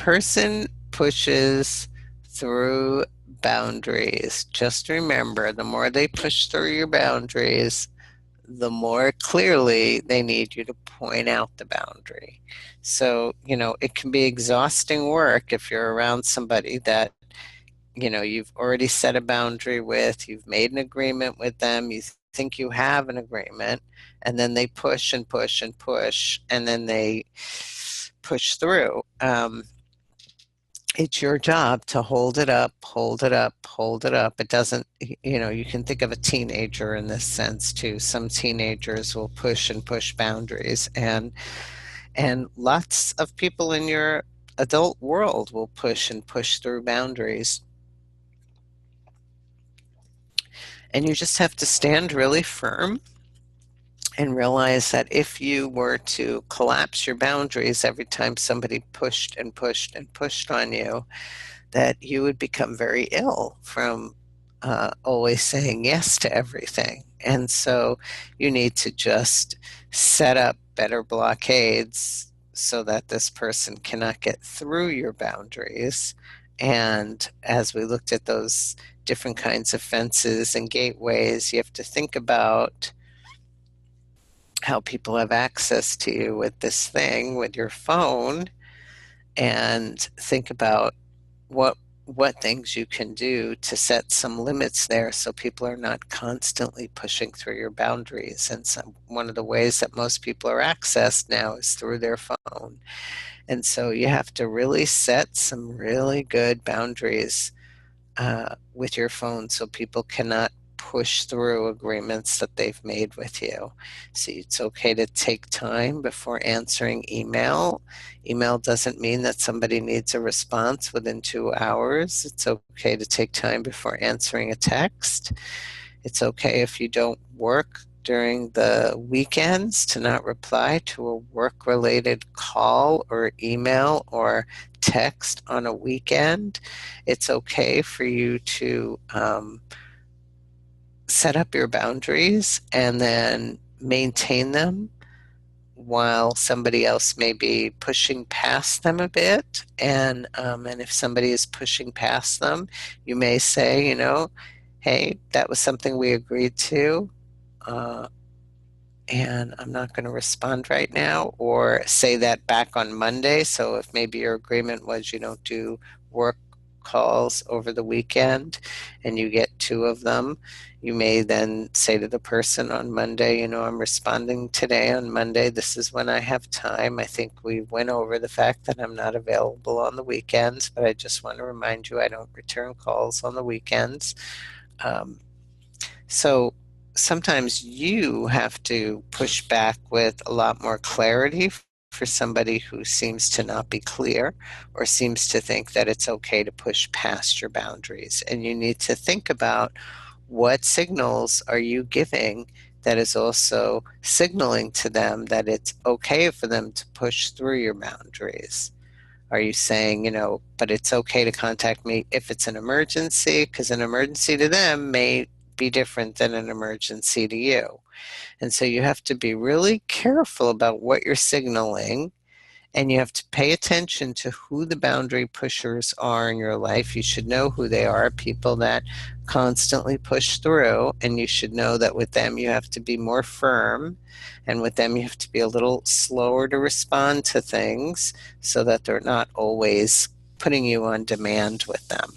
person pushes through boundaries, just remember the more they push through your boundaries, the more clearly they need you to point out the boundary. So, it can be exhausting work if you're around somebody that, you've already set a boundary with, you've made an agreement with them, you think you have an agreement, and then they push and push and push, and then they push through. It's your job to hold it up, hold it up, hold it up. It doesn't, you can think of a teenager in this sense too. Some teenagers will push and push boundaries, and lots of people in your adult world will push and push through boundaries. And you just have to stand really firm and realize that if you were to collapse your boundaries every time somebody pushed and pushed and pushed on you, that you would become very ill from always saying yes to everything. And so you need to just set up better blockades so that this person cannot get through your boundaries. And as we looked at those different kinds of fences and gateways, you have to think about how people have access to you with this thing, with your phone, and think about what things you can do to set some limits there so people are not constantly pushing through your boundaries. And one of the ways that most people are accessed now is through their phone. And so you have to really set some really good boundaries with your phone so people cannot push through agreements that they've made with you. So it's okay to take time before answering email. Email doesn't mean that somebody needs a response within 2 hours. It's okay to take time before answering a text. It's okay if you don't work during the weekends to not reply to a work-related call or email or text on a weekend. It's okay for you to set up your boundaries and then maintain them while somebody else may be pushing past them a bit. And if somebody is pushing past them, you may say, hey, that was something we agreed to. And I'm not going to respond right now, or say that back on Monday. So if maybe your agreement was you don't do work calls over the weekend and you get two of them, you may then say to the person on Monday, I'm responding today on Monday. This is when I have time. I think we went over the fact that I'm not available on the weekends, but I just want to remind you I don't return calls on the weekends. So sometimes you have to push back with a lot more clarity for somebody who seems to not be clear or seems to think that it's okay to push past your boundaries. And you need to think about what signals are you giving that is also signaling to them that it's okay for them to push through your boundaries. Are you saying, but it's okay to contact me if it's an emergency? Because an emergency to them may be different than an emergency to you. And so you have to be really careful about what you're signaling, and you have to pay attention to who the boundary pushers are in your life. You should know who they are, people that constantly push through, and you should know that with them you have to be more firm, and with them you have to be a little slower to respond to things so that they're not always putting you on demand with them.